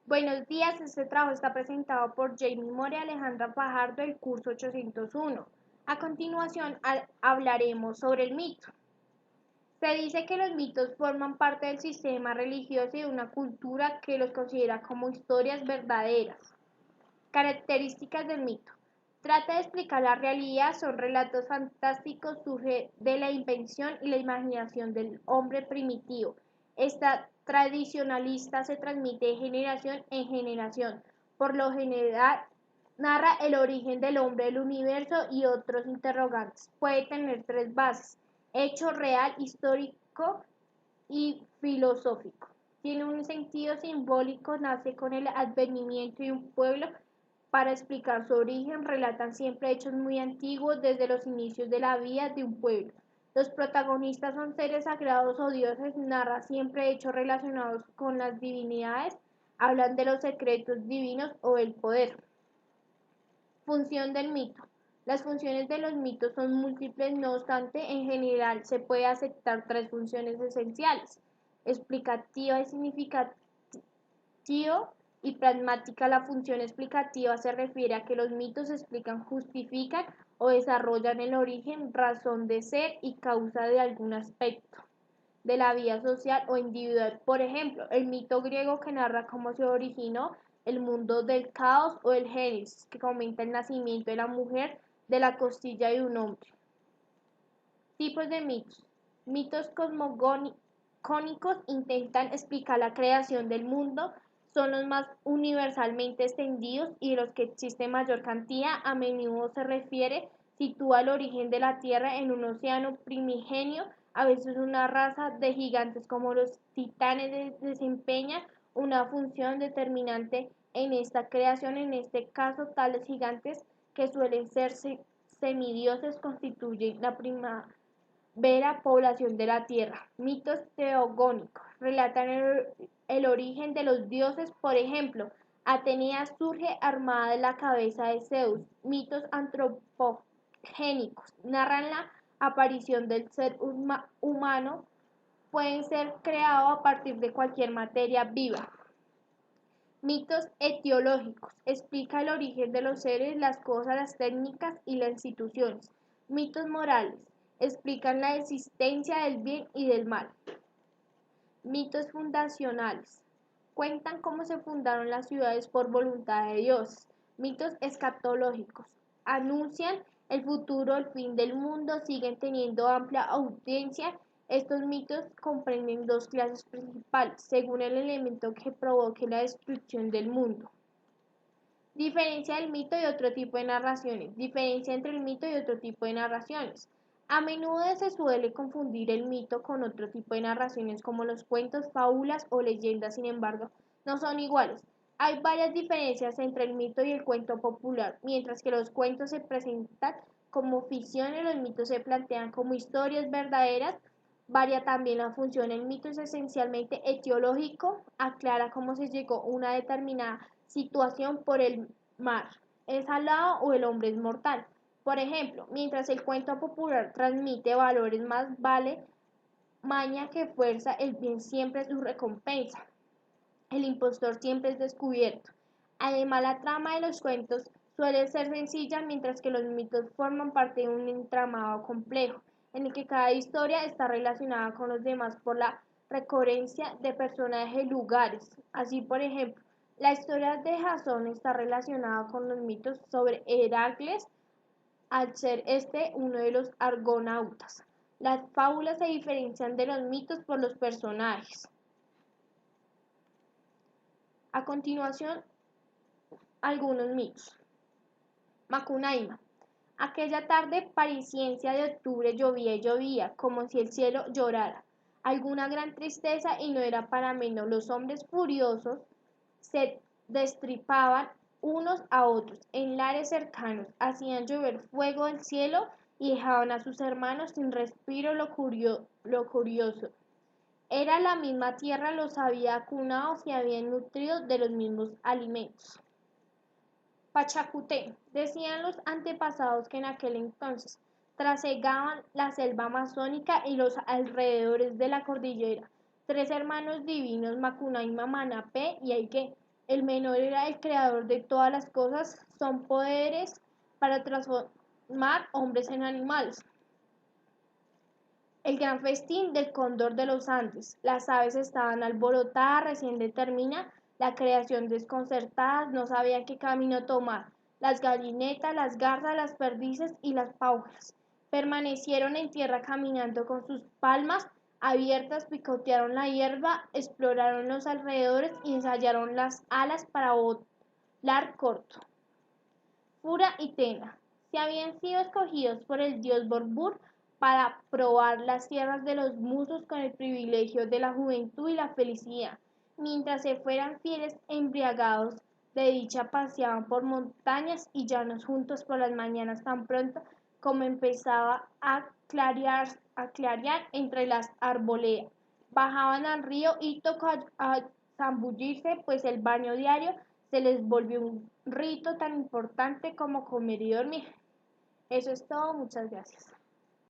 Buenos días, este trabajo está presentado por Jamie More y Alejandra Fajardo del curso 801. A continuación hablaremos sobre el mito. Se dice que los mitos forman parte del sistema religioso y de una cultura que los considera como historias verdaderas. Características del mito. Trata de explicar la realidad, son relatos fantásticos, surge de la invención y la imaginación del hombre primitivo. Esta tradicionalista se transmite de generación en generación. Por lo general, narra el origen del hombre, del universo y otros interrogantes. Puede tener tres bases: hecho real, histórico y filosófico. Tiene un sentido simbólico, nace con el advenimiento de un pueblo para explicar su origen, relatan siempre hechos muy antiguos desde los inicios de la vida de un pueblo. Los protagonistas son seres sagrados o dioses, narra siempre hechos relacionados con las divinidades, hablan de los secretos divinos o el poder. Función del mito. Las funciones de los mitos son múltiples, no obstante, en general se puede aceptar tres funciones esenciales: explicativa y significativa y pragmática. La función explicativa se refiere a que los mitos explican, justifican o desarrollan el origen, razón de ser y causa de algún aspecto de la vida social o individual. Por ejemplo, el mito griego que narra cómo se originó el mundo del caos, o el Génesis, que comenta el nacimiento de la mujer de la costilla de un hombre. Tipos de mitos. Mitos cosmogónicos intentan explicar la creación del mundo, son los más universalmente extendidos y de los que existe mayor cantidad. A menudo se refiere, sitúa el origen de la Tierra en un océano primigenio. A veces una raza de gigantes como los titanes desempeña una función determinante en esta creación. En este caso, tales gigantes, que suelen ser semidioses, constituyen la primera población de la Tierra. Mitos teogónicos relatan el origen de los dioses. Por ejemplo, Atenea surge armada de la cabeza de Zeus. Mitos antropogénicos narran la aparición del ser humano, pueden ser creados a partir de cualquier materia viva. Mitos etiológicos explica el origen de los seres, las cosas, las técnicas y las instituciones. Mitos morales explican la existencia del bien y del mal. Mitos fundacionales cuentan cómo se fundaron las ciudades por voluntad de Dios. Mitos escatológicos anuncian el futuro, el fin del mundo, siguen teniendo amplia audiencia. Estos mitos comprenden dos clases principales, según el elemento que provoque la destrucción del mundo. Diferencia del mito y otro tipo de narraciones. Diferencia entre el mito y otro tipo de narraciones. A menudo se suele confundir el mito con otro tipo de narraciones como los cuentos, fábulas o leyendas. Sin embargo, no son iguales. Hay varias diferencias entre el mito y el cuento popular. Mientras que los cuentos se presentan como ficciones, los mitos se plantean como historias verdaderas. Varía también la función. El mito es esencialmente etiológico, aclara cómo se llegó a una determinada situación por el mar, es salado o el hombre es mortal. Por ejemplo, mientras el cuento popular transmite valores: más vale maña que fuerza, el bien siempre es su recompensa, el impostor siempre es descubierto. Además, la trama de los cuentos suele ser sencilla, mientras que los mitos forman parte de un entramado complejo, en el que cada historia está relacionada con los demás por la recurrencia de personajes y lugares. Así, por ejemplo, la historia de Jasón está relacionada con los mitos sobre Heracles, al ser este uno de los argonautas. Las fábulas se diferencian de los mitos por los personajes. A continuación, algunos mitos. Macunaíma. Aquella tarde parisiencia de octubre llovía y llovía, como si el cielo llorara alguna gran tristeza, y no era para menos. Los hombres furiosos se destripaban unos a otros en lares cercanos, hacían llover fuego del cielo y dejaban a sus hermanos sin respiro. Lo curioso era la misma tierra los había acunado, se habían nutrido de los mismos alimentos. Pachacutec. Decían los antepasados que en aquel entonces trasegaban la selva amazónica y los alrededores de la cordillera tres hermanos divinos, Macunaíma, Manapé y Aigé. El menor era el creador de todas las cosas, son poderes para transformar hombres en animales. El gran festín del cóndor de los Andes. Las aves estaban alborotadas, recién determina la creación desconcertada, no sabían qué camino tomar. Las gallinetas, las garzas, las perdices y las paujas permanecieron en tierra caminando con sus palmas abiertas, picotearon la hierba, exploraron los alrededores y ensayaron las alas para volar corto. Fura y Tena se habían sido escogidos por el dios Borbur para probar las tierras de los musos con el privilegio de la juventud y la felicidad. Mientras se fueran fieles embriagados de dicha paseaban por montañas y llanos juntos por las mañanas tan pronto como empezaba a clarear entre las arboledas. Bajaban al río y tocó a zambullirse, pues el baño diario se les volvió un rito tan importante como comer y dormir. Eso es todo, muchas gracias.